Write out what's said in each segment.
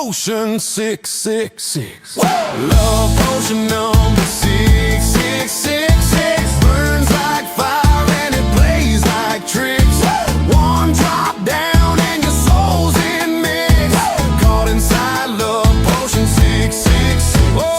potion 666. Love potion number 6666. Burns like fire and it plays like tricks. One drop down and your soul's in mix. Caught inside love potion 666. Whoa.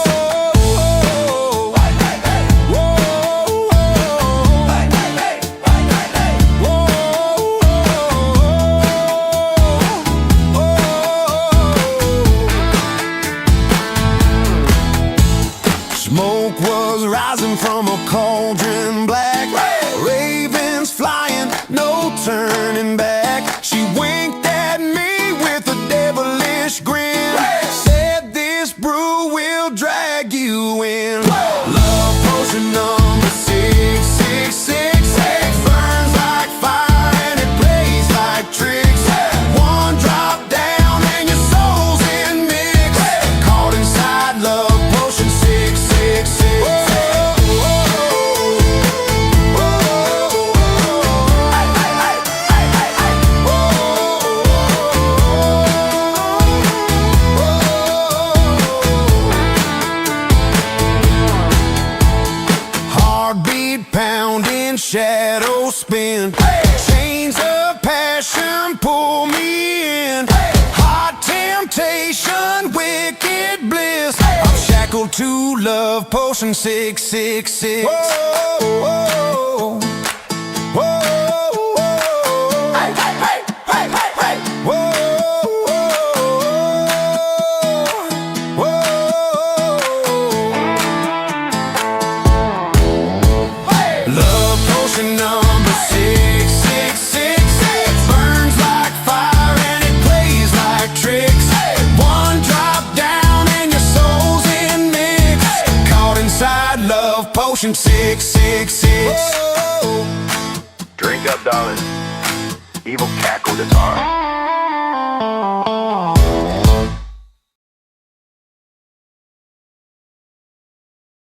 Smoke was rising from a cauldron black. Ravens flying, no turning back. She winked at me with a devilish grin. Said this brew will drag you in. Love potion number 666. Burns like fire and it plays like tricks. One drop down and your soul's in mix. Caught inside love potion 666. Heartbeat pounding, shadow spin. Chains of passion pull me in. Hot temptation, wicked bliss. I'm shackled to love potion 666. Whoa, whoa, whoa, whoa. Hey, hey, hey, hey, hey, hey. Whoa, whoa, whoa. Love potion number 666. Burns like fire and it plays like tricks. One drop down and your soul's in mix. Caught inside love potion 666. Drink up, darling. Evil cackle guitar.